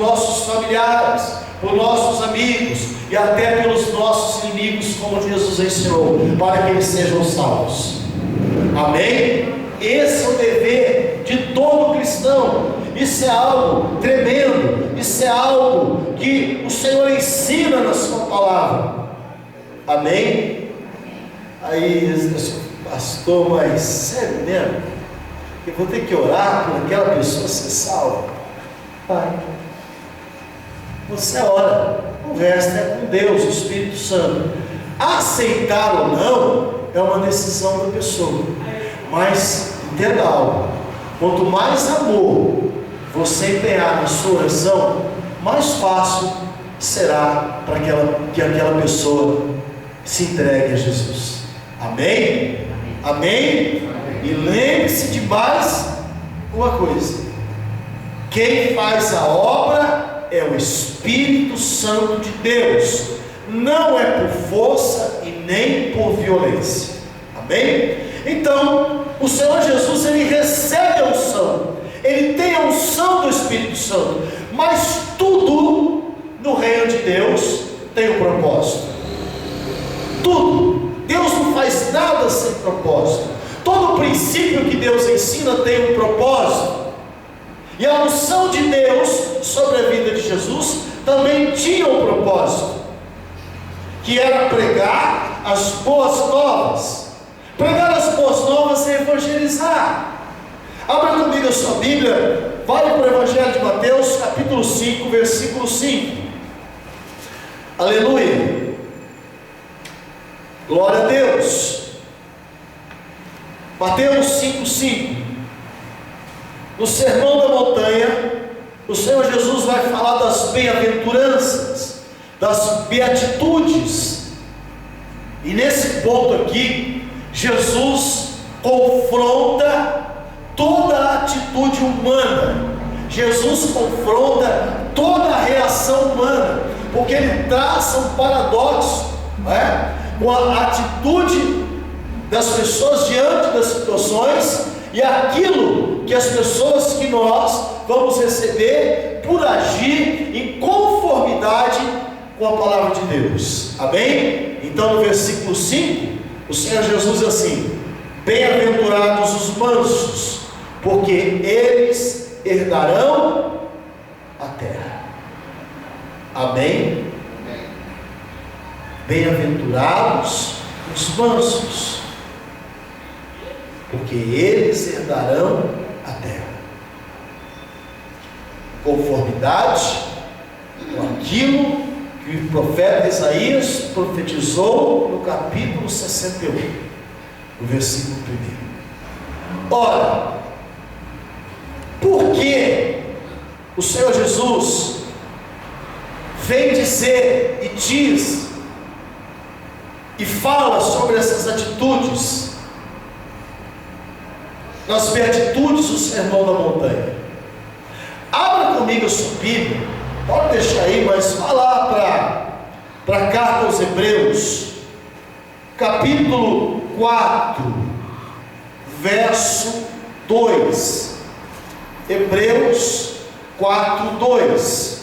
nossos familiares, por nossos amigos e até pelos nossos inimigos, como Jesus ensinou, para que eles sejam salvos. Amém? Esse é o dever de todo cristão. Isso é algo tremendo, isso é algo que o Senhor ensina na sua palavra. Amém? Aí, pastor, mas sério mesmo? Eu vou ter que orar por aquela pessoa ser salva? Pai, você ora, o resto é com Deus, o Espírito Santo. Aceitar ou não é uma decisão da pessoa, mas entenda algo: quanto mais amor você empenhar na sua oração, mais fácil será para que aquela pessoa se entregue a Jesus. Amém? Amém? E lembre-se de mais uma coisa: quem faz a obra é o Espírito Santo de Deus, não é por força e nem por violência. Amém? Então, o Senhor Jesus, ele recebe a unção, ele tem a unção do Espírito Santo, mas tudo no reino de Deus tem um propósito. Tudo. Deus não faz nada sem propósito. Todo princípio que Deus ensina tem um propósito. E a unção de Deus sobre a vida de Jesus também tinha um propósito, que era pregar as boas novas. Pregar as boas novas é evangelizar. Abra comigo a sua Bíblia, vai para o Evangelho de Mateus, capítulo 5, versículo 5. Aleluia. Glória a Deus. Mateus 5:5. No Sermão da Montanha, o Senhor Jesus vai falar das bem-aventuranças, das beatitudes. E nesse ponto aqui, Jesus confronta toda a atitude humana. Jesus confronta toda a reação humana, porque ele traça um paradoxo, não é? Com a atitude das pessoas diante das situações e aquilo que as pessoas que nós vamos receber por agir em conformidade com a palavra de Deus. Amém? Então no versículo 5, o Senhor Jesus diz assim: bem-aventurados os mansos, porque eles herdarão a terra. Amém? Bem-aventurados os mansos, porque eles herdarão a terra. Conformidade com aquilo que o profeta Isaías profetizou no capítulo 61, no versículo 1. Ora, por que o Senhor Jesus vem dizer e diz e fala sobre essas atitudes nas beatitudes do Sermão da Montanha? Abra comigo a sua Bíblia, pode deixar aí, mas vá lá para a carta aos Hebreus, capítulo 4, verso 2. Hebreus 4, 2.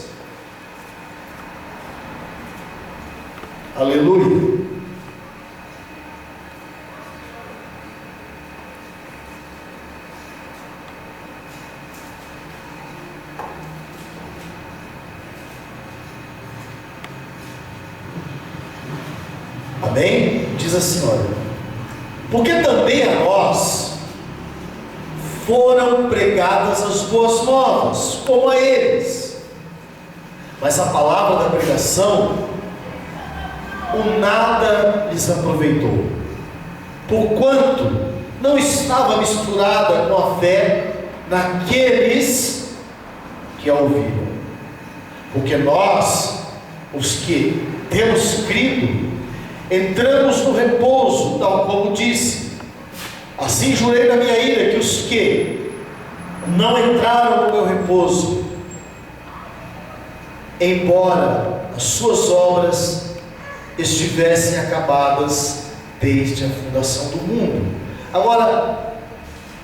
Aleluia. Amém? Diz assim, olha: porque também a nós foram pregadas as boas novas, como a eles, mas a palavra da pregação o nada lhes aproveitou, porquanto não estava misturada com a fé naqueles que a ouviram. Porque nós, os que temos crido, entramos no repouso, tal como disse: assim jurei na minha ira, que os que não entraram no meu repouso, embora as suas obras estivessem acabadas desde a fundação do mundo. Agora,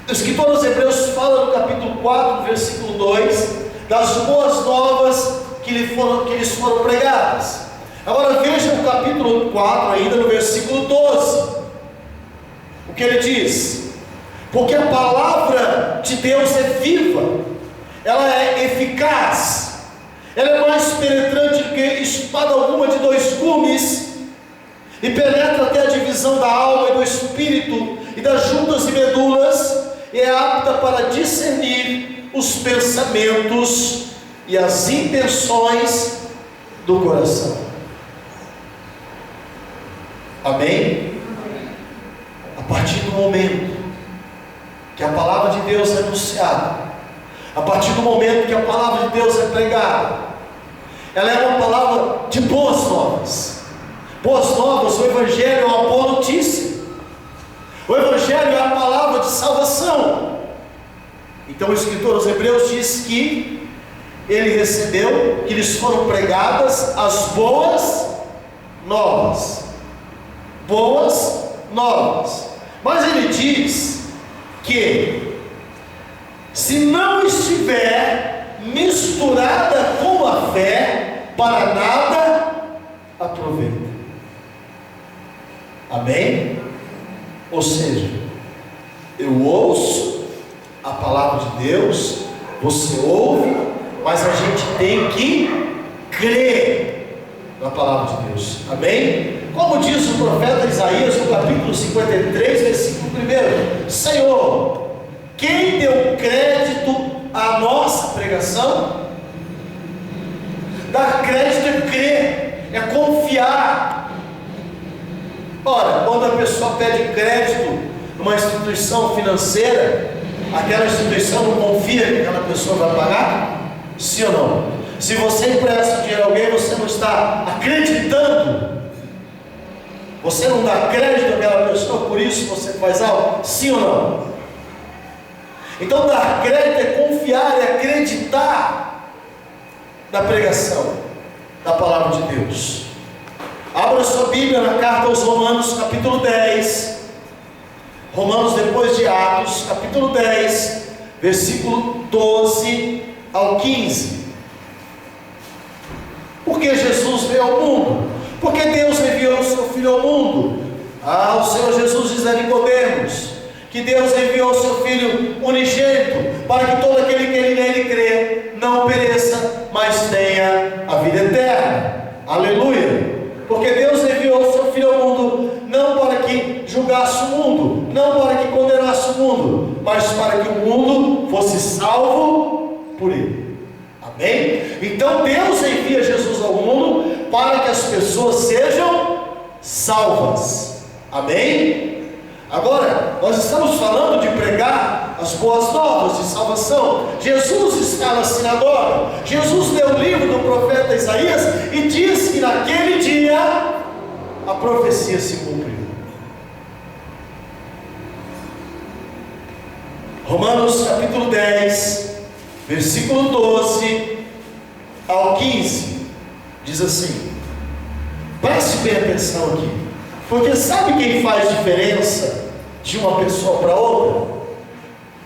o escritor aos Hebreus fala no capítulo 4, versículo 2, das boas novas que lhes foram pregadas. Agora veja o capítulo 4, ainda no versículo 12, o que ele diz: porque a palavra de Deus é viva, ela é eficaz, ela é mais penetrante que espada alguma de dois gumes, e penetra até a divisão da alma e do espírito, e das juntas e medulas, e é apta para discernir os pensamentos e as intenções do coração. Amém? A partir do momento que a palavra de Deus é anunciada, a partir do momento que a palavra de Deus é pregada, ela é uma palavra de boas novas. Boas novas, o Evangelho é uma boa notícia. O Evangelho é a palavra de salvação. Então o escritor aos Hebreus diz que ele recebeu, que lhes foram pregadas as boas novas. Boas novas. Mas ele diz que se não estiver misturada com a fé, para nada aproveita. Amém? Ou seja, eu ouço a palavra de Deus, você ouve, mas a gente tem que crer na palavra de Deus. Amém? Como diz o profeta Isaías no capítulo 53, versículo 1: Senhor, quem deu crédito à nossa pregação? Dar crédito é crer, é confiar. Ora, quando a pessoa pede crédito numa instituição financeira, aquela instituição não confia que aquela pessoa vai pagar? Sim ou não? Se você empresta dinheiro a alguém, você não está acreditando, você não dá crédito àquela pessoa, por isso você faz algo? Sim ou não? Então dar crédito é confiar, é acreditar na pregação da palavra de Deus. Abra sua Bíblia na carta aos Romanos, capítulo 10. Romanos depois de Atos, capítulo 10, versículo 12 ao 15. Porque Jesus veio ao mundo? Porque Deus enviou o seu Filho ao mundo. O Senhor Jesus diz a Nicodemos que Deus enviou o seu Filho unigênito, para que todo aquele que nele crê não pereça, mas tenha a vida eterna. Aleluia! Porque Deus enviou o seu Filho ao mundo, não para que julgasse o mundo, não para que condenasse o mundo, mas para que o mundo fosse salvo por ele. Amém? Então Deus envia Jesus ao mundo para que as pessoas sejam salvas. Amém? Agora, nós estamos falando de pregar as boas novas de salvação. Jesus está na sinagoga. Jesus leu o livro do profeta Isaías e diz que naquele dia a profecia se cumpriu. Romanos capítulo 10, versículo 12 ao 15, diz assim: preste bem atenção aqui, porque sabe quem faz diferença de uma pessoa para outra?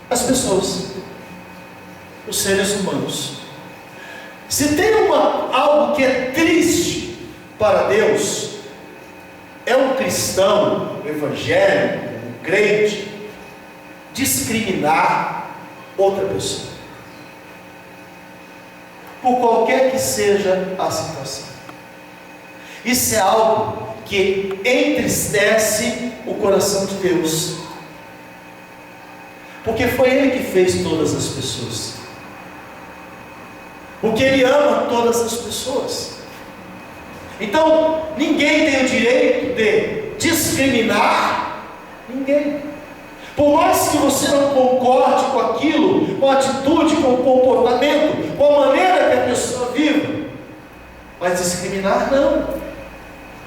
As pessoas, os seres humanos. Se tem algo que é triste para Deus, é um cristão, um evangélico, um crente discriminar outra pessoa, por qualquer que seja a situação. Isso é algo que entristece o coração de Deus, porque foi Ele que fez todas as pessoas, porque Ele ama todas as pessoas. Então ninguém tem o direito de discriminar ninguém, por mais que você não concorde com aquilo, com a atitude, com o comportamento, com a maneira que a pessoa vive, mas discriminar não.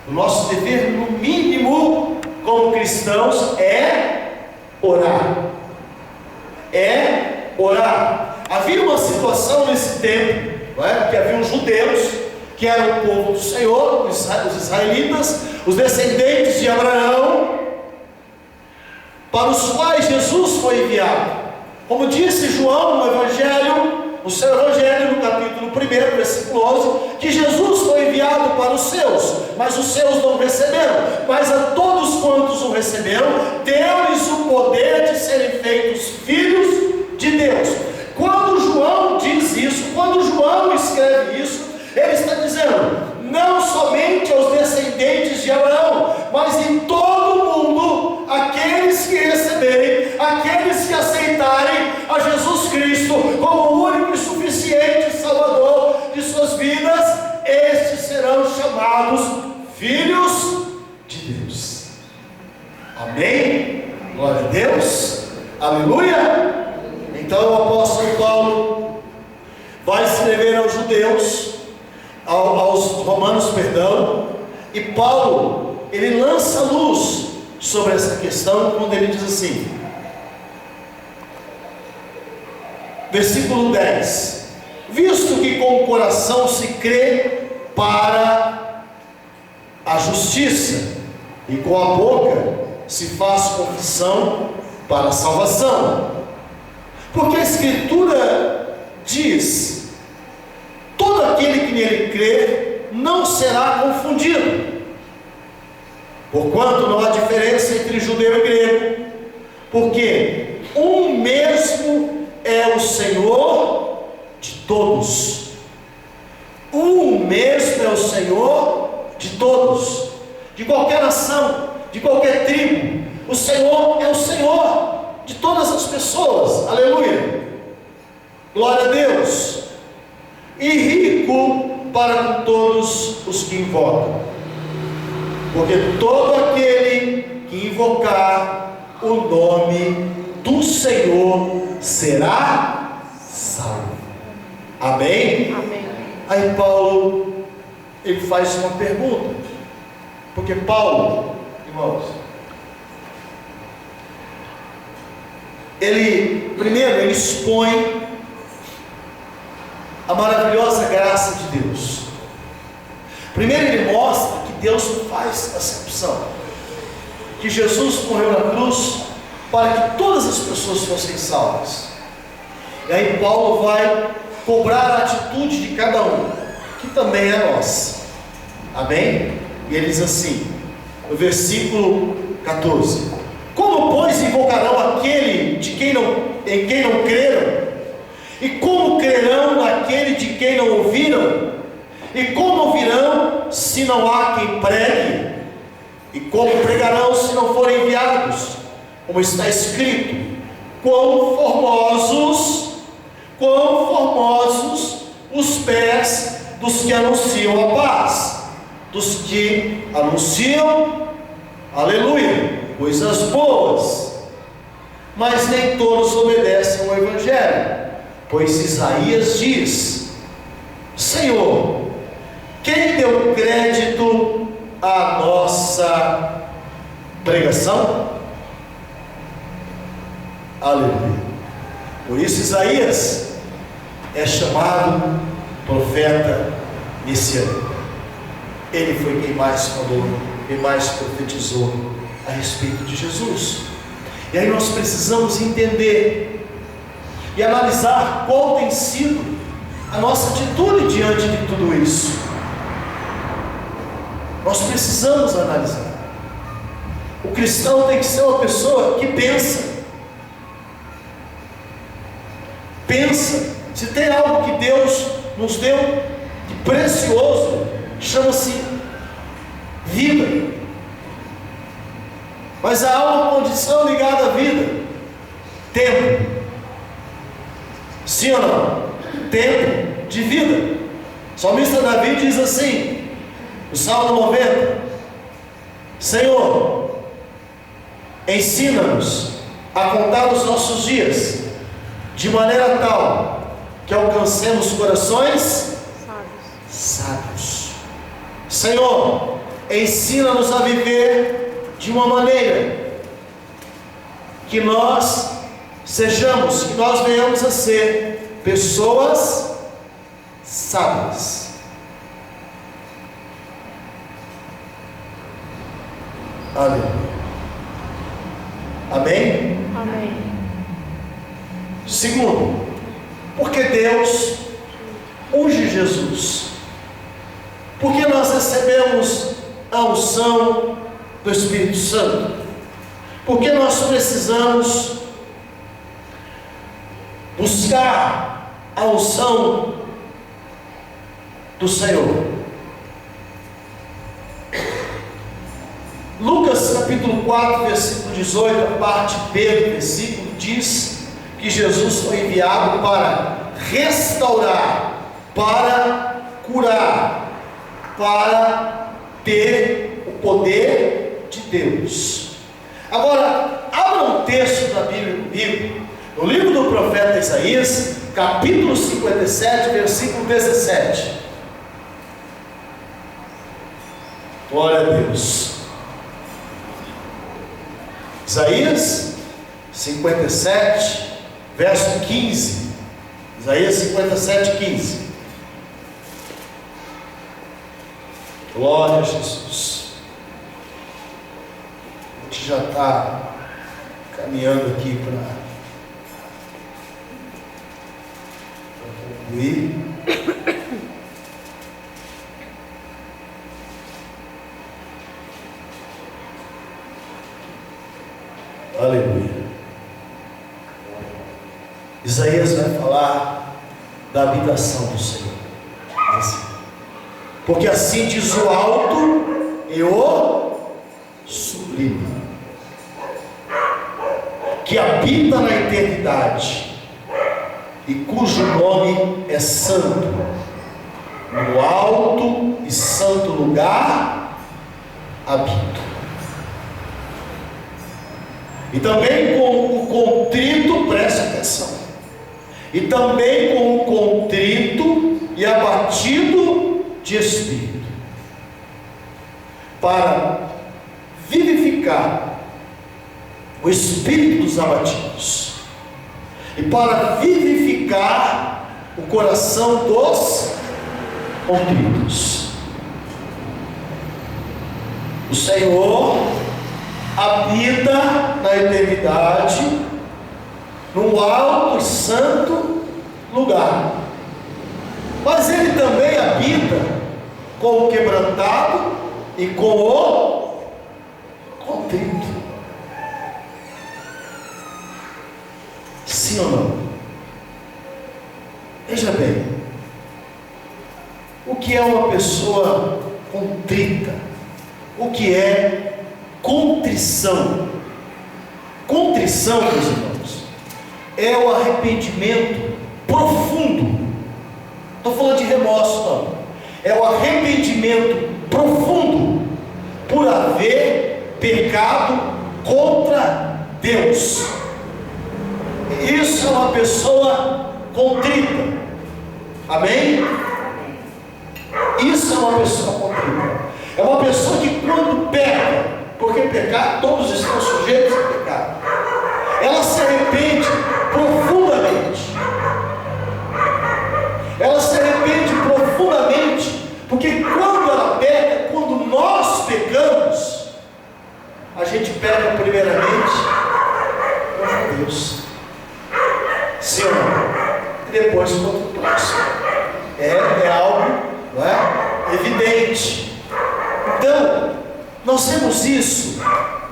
O nosso dever, no mínimo, como cristãos, é orar. É orar. Havia uma situação nesse tempo, não é? Que havia os judeus, que eram o povo do Senhor, os israelitas, os descendentes de Abraão, para os quais Jesus foi enviado. Como disse João no Evangelho, no seu Evangelho, no capítulo 1, versículo 11, que Jesus foi enviado para os seus, mas os seus não receberam. Mas a todos quantos o receberam, deu-lhes o poder de serem feitos filhos de Deus. Quando João diz isso, quando João escreve isso, ele está dizendo, não somente aos descendentes de Abraão, mas em todo o mundo, aqueles que receberem, aqueles que aceitarem a Jesus Cristo como o único e suficiente Salvador de suas vidas, estes serão chamados filhos de Deus. Amém? Glória a Deus. Aleluia. Então o apóstolo Paulo vai escrever aos judeus, aos romanos, perdão, e Paulo, ele lança luz sobre essa questão, quando ele diz assim, versículo 10, visto que com o coração se crê para a justiça, e com a boca se faz confissão para a salvação, porque a Escritura diz, todo aquele que nele crer não será confundido, porquanto não há diferença entre judeu e grego, porque um mesmo é o Senhor de todos. Um mesmo é o Senhor de todos, de qualquer nação, de qualquer tribo. O Senhor é o Senhor de todas as pessoas. Aleluia. Glória a Deus. E rico para com todos os que invocam, porque todo aquele que invocar o nome do Senhor será salvo. Amém? Amém. Aí Paulo, ele faz uma pergunta, porque Paulo, irmãos, ele expõe a maravilhosa graça de Deus. Primeiro ele mostra que Deus não faz acepção, que Jesus morreu na cruz para que todas as pessoas fossem salvas. E aí Paulo vai cobrar a atitude de cada um, que também é nossa. Amém? E ele diz assim, no versículo 14, como pois invocarão aquele em quem não creram? E como crerão naquele de quem não ouviram? E como ouvirão se não há quem pregue? E como pregarão se não forem enviados? Como está escrito, quão formosos os pés dos que anunciam a paz, dos que anunciam, aleluia, coisas boas. Mas nem todos obedecem ao Evangelho, pois Isaías diz, Senhor, quem deu crédito à nossa pregação? Aleluia. Por isso Isaías é chamado profeta messiânico. Ele foi quem mais falou, quem mais profetizou a respeito de Jesus. E aí nós precisamos entender e analisar qual tem sido a nossa atitude diante de tudo isso. Nós precisamos analisar. O cristão tem que ser uma pessoa que pensa. Se tem algo que Deus nos deu de precioso, chama-se vida. Mas há uma condição ligada à vida: tempo. Sim ou não? Tempo de vida. O salmista Davi diz assim, no Salmo 90, Senhor, ensina-nos a contar os nossos dias, de maneira tal que alcancemos corações sábios. Senhor, ensina-nos a viver de uma maneira que nós sejamos, que nós venhamos a ser pessoas sábias. Aleluia. Amém? Amém. Segundo, por Porque Deus unge Jesus. Porque nós recebemos a unção do Espírito Santo. Porque nós precisamos buscar a unção do Senhor. Lucas capítulo 4, versículo 18, a parte B do versículo, diz que Jesus foi enviado para restaurar, para curar, para ter o poder de Deus. Agora, abra um texto da Bíblia comigo, no livro do profeta Isaías, capítulo 57, versículo 17. Glória a Deus. Isaías 57, verso 15. Isaías 57, 15. Glória a Jesus. A gente já está caminhando aqui para concluir. Aleluia. Isaías vai falar da habitação do Senhor. Assim. Porque assim diz o alto e o sublime, que habita na eternidade e cujo nome é santo, no alto e santo lugar habito. E também com o contrito, preste atenção, e também com o contrito e abatido de espírito, para vivificar o espírito dos abatidos, e para vivificar o coração dos contritos. O Senhor habita na eternidade, no alto e santo lugar, mas Ele também habita com o quebrantado e com o contrito. Sim ou não? Veja bem, o que é uma pessoa contrita? O que é contrição? Contrição, meus irmãos, é o arrependimento profundo. Não estou falando de remorso, não. É o arrependimento profundo por haver pecado contra Deus. Isso é uma pessoa contrita. Amém? Isso é uma pessoa contrita. É uma pessoa que quando peca, porque pecar, todos estão sujeitos a pecar, ela se arrepende profundamente. Ela se arrepende profundamente, porque quando ela peca, quando nós pecamos, a gente peca primeiramente contra Deus. Sim ou não? E depois contra o próximo. É algo, não é? Evidente. Então, nós temos isso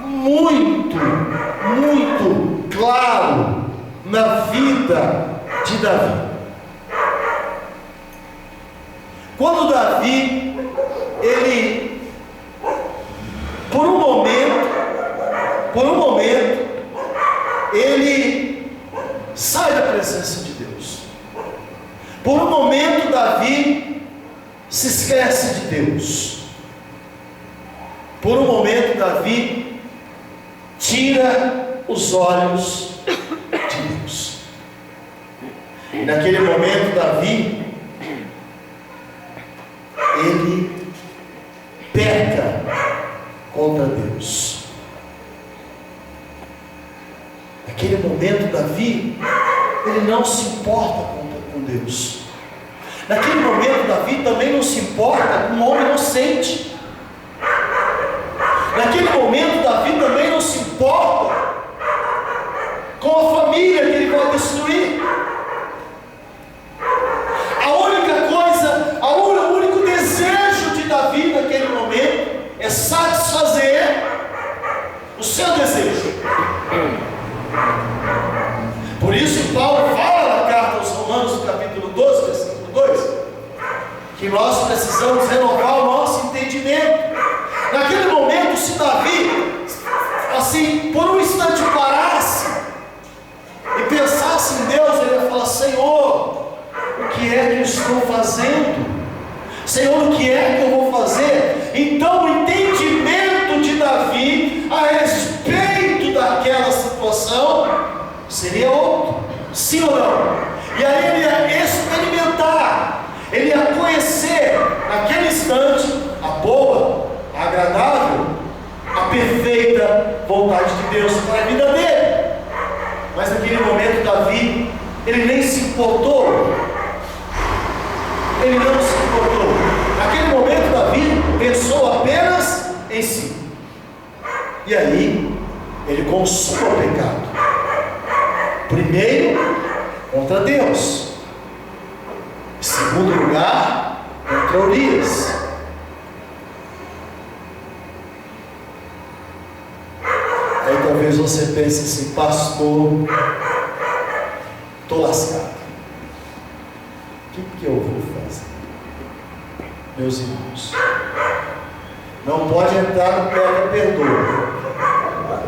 muito, muito claro na vida de Davi. Quando Davi, ele, por um momento, ele sai da presença de Deus. Por um momento, Davi se esquece de Deus. Por um momento, Davi tira os olhos de Deus. E naquele momento, Davi, ele peca contra Deus. Naquele momento, Davi, ele não se importa com Deus. Naquele momento, Davi também não se importa com um homem inocente. Naquele momento, Davi também não se importa com a família que ele vai destruir. que nós precisamos renovar o nosso entendimento. Naquele momento, se Davi, assim, por um instante parasse e pensasse em Deus, ele ia falar: Senhor, o que é que eu estou fazendo? Senhor, o que é que eu vou fazer? Então o entendimento de Davi a respeito daquela situação seria outro, sim ou não? E aí ele ia experimentar, ele ia conhecer naquele instante a boa, a agradável, a perfeita vontade de Deus para a vida dele. Mas naquele momento Davi, ele nem se importou. Ele não se importou. Naquele momento Davi pensou apenas em si. E aí ele consuma o pecado. Primeiro, contra Deus. Em segundo lugar, contra Urias. Aí talvez você pense assim: pastor, estou lascado. O que eu vou fazer? Meus irmãos, não pode entrar no pega perdoa.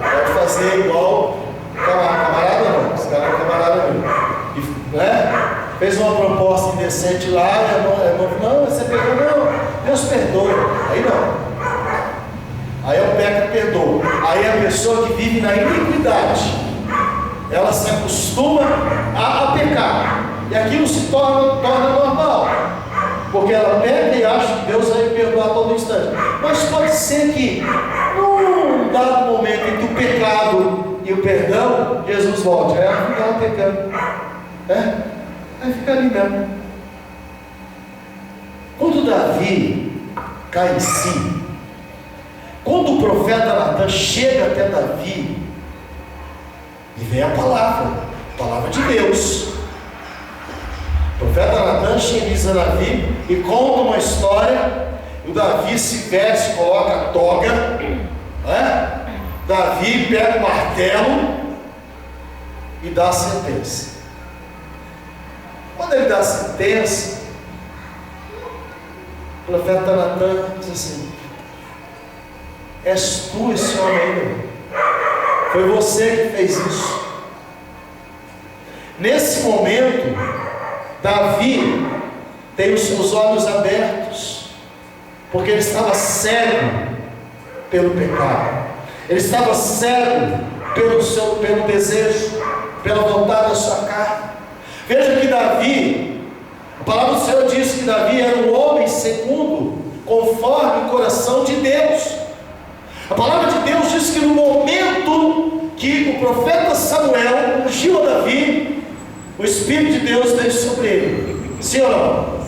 Pode fazer igual camarada não, esse cara é camarada meu. E, né? Fez uma proposta indecente lá, e a irmã falou: não, você perdoa, não, Deus perdoa. Aí não. Aí é o pega perdoa. Aí a pessoa que vive na iniquidade, ela se acostuma a pecar. E aquilo se torna normal, porque ela peca e acha que Deus vai perdoar a todo instante. Mas pode ser que, num dado momento entre o pecado e o perdão, Jesus volte. Aí ela fica lá pecando. Aí fica ali mesmo. Quando Davi cai em si, quando o profeta Natan chega até Davi, e vem a palavra de Deus. O profeta Natan chega a Davi e conta uma história. O Davi se veste, coloca a toga, né? Davi pega o martelo e dá a sentença. Quando ele dá a sentença, o profeta Natan diz assim: és tu esse homem aí, foi você que fez isso. Nesse momento, Davi tem os seus olhos abertos, porque ele estava cego pelo pecado, ele estava cego pelo desejo, pela vontade da sua carne. Veja que Davi, a palavra do Senhor diz que Davi era um homem segundo, conforme o coração de Deus. A palavra de Deus diz que no momento que o profeta Samuel ungiu a Davi, o Espírito de Deus veio sobre ele. Sim ou não?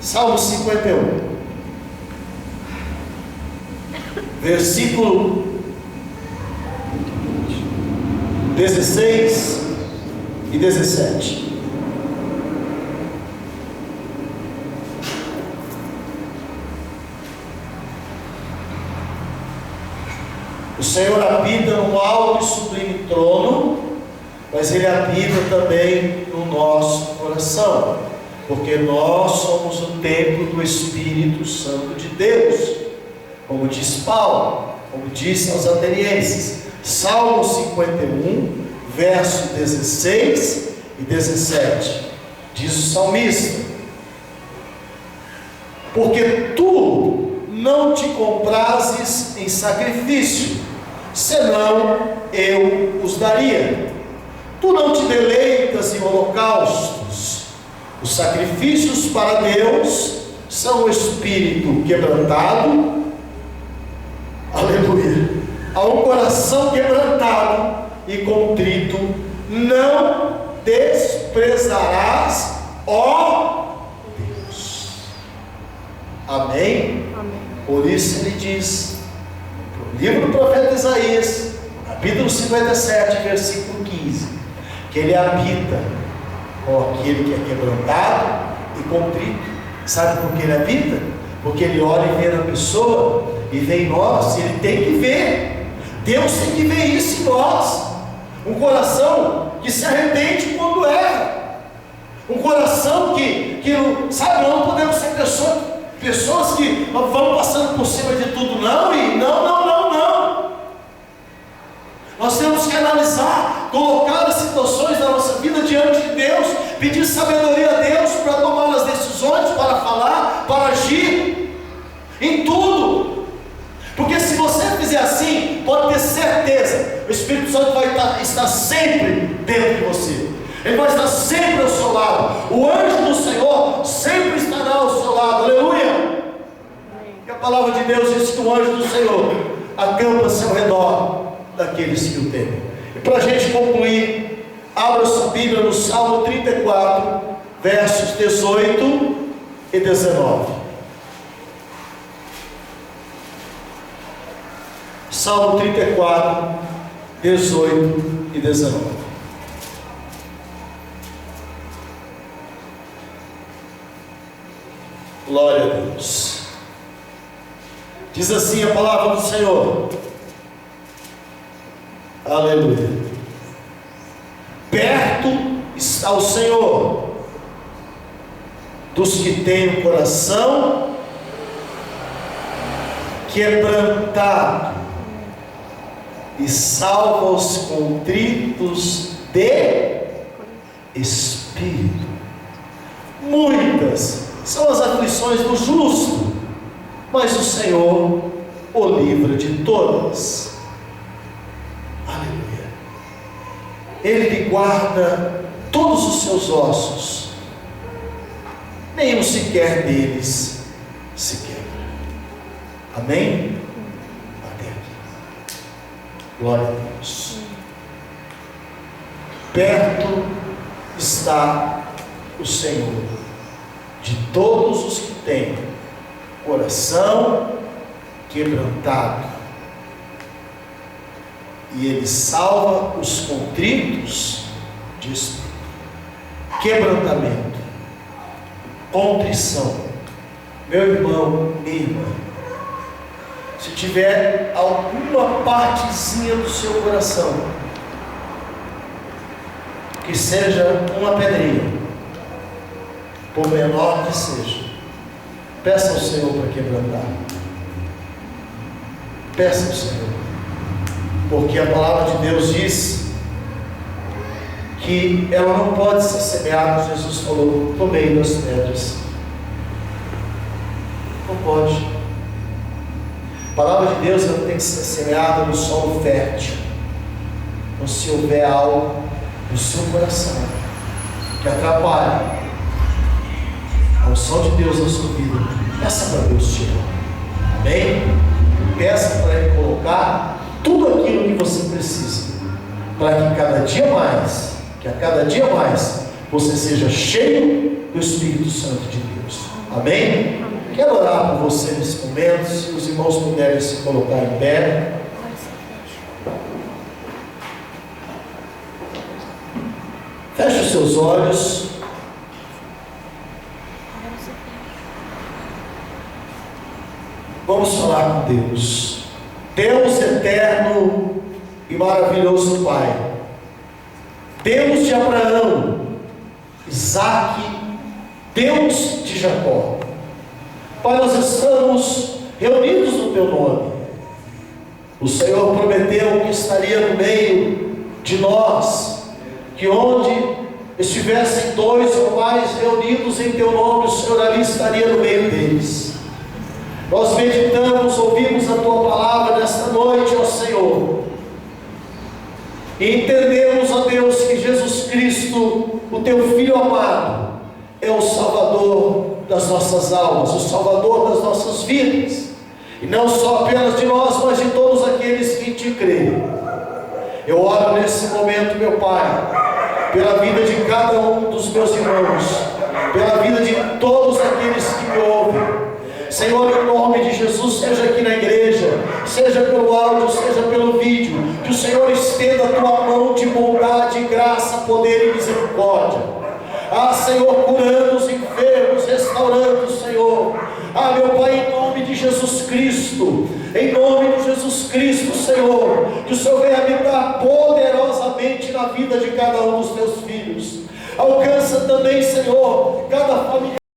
Salmo 51, versículo 16 e 17. O Senhor habita no alto e sublime trono, mas Ele habita também no nosso coração, porque nós somos o templo do Espírito Santo de Deus, como diz Paulo, como disse aos atenienses. Salmo 51, verso 16 e 17, diz o salmista: porque tu não te comprases em sacrifício, senão eu os daria. Tu não te deleitas em holocaustos. Os sacrifícios para Deus são o espírito quebrantado, aleluia, a um coração quebrantado e contrito não desprezarás, ó Deus. Amém? Amém. Por isso ele diz, no livro do profeta Isaías, capítulo 57, versículo 15, que ele habita com aquele que é quebrantado e contrito. Sabe por que ele habita? Porque ele olha e vê na pessoa e vê em nós, e ele tem que ver. Deus tem que ver isso em nós. um coração que se arrepende quando erra, um coração que sabe, não podemos ser pessoas que vão passando por cima de tudo, não. Nós temos que analisar, colocar as situações da nossa vida diante de Deus, pedir sabedoria a Deus para tomar as decisões, para falar, para agir em tudo. Porque se você fizer assim, pode ter certeza, o Espírito Santo vai estar sempre dentro de você. Ele vai estar sempre ao seu lado. O anjo do Senhor sempre estará ao seu lado. Aleluia! E a palavra de Deus diz que o anjo do Senhor acampa-se ao redor daqueles que o temem. E para a gente concluir, abra sua Bíblia no Salmo 34, versos 18 e 19. Salmo 34, 18 e 19. Glória a Deus. Diz assim a palavra do Senhor. Aleluia. Perto está o Senhor dos que têm o coração quebrantado e salva os contritos de espírito. Muitas são as aflições do justo, mas o Senhor o livra de todas. Aleluia. Ele lhe guarda todos os seus ossos, nenhum sequer deles se quebra. Amém? Até aqui. Glória a Deus. Perto está o Senhor de todos os que têm coração quebrantado, e Ele salva os contritos de espírito. Quebrantamento, contrição. Meu irmão, minha irmã, se tiver alguma partezinha do seu coração que seja uma pedrinha, por menor que seja, peça ao Senhor para quebrantar. Peça ao Senhor, porque a palavra de Deus diz que ela não pode ser semeada. Jesus falou no meio das pedras. Não pode. A palavra de Deus ela tem que ser semeada no solo fértil. Então, se houver algo no seu coração que atrapalhe a unção de Deus na sua vida, peça para Deus tirar. Amém? Peça para Ele colocar tudo aquilo que você precisa, para que a cada dia mais você seja cheio do Espírito Santo de Deus. Amém? Quero orar por você nesse momento. Se os irmãos puderem se colocar em pé. Feche os seus olhos. Vamos falar com Deus. Deus eterno e maravilhoso Pai, Deus de Abraão, Isaque, Deus de Jacó. Pai, nós estamos reunidos no Teu nome. O Senhor prometeu que estaria no meio de nós, que onde estivessem dois ou mais reunidos em Teu nome, o Senhor ali estaria no meio deles. Nós meditamos, ouvimos a Tua palavra nesta noite, ó Senhor, e entendemos, ó Deus, que Jesus Cristo, o Teu Filho amado, é o Salvador das nossas almas, o Salvador das nossas vidas, e não só apenas de nós, mas de todos aqueles que em Ti creem. Eu oro nesse momento, meu Pai, pela vida de cada um dos meus irmãos, pela vida de todos aqueles que me ouvem. Senhor, em nome de Jesus, seja aqui na igreja, seja pelo áudio, seja pelo vídeo, que o Senhor estenda a Tua mão de bondade, graça, poder e misericórdia. Ah, Senhor, curando os enfermos, restaurando, Senhor. Ah, meu Pai, em nome de Jesus Cristo, em nome de Jesus Cristo, Senhor, que o Senhor venha habitar poderosamente poderosamente na vida de cada um dos teus filhos. Alcança também, Senhor, cada família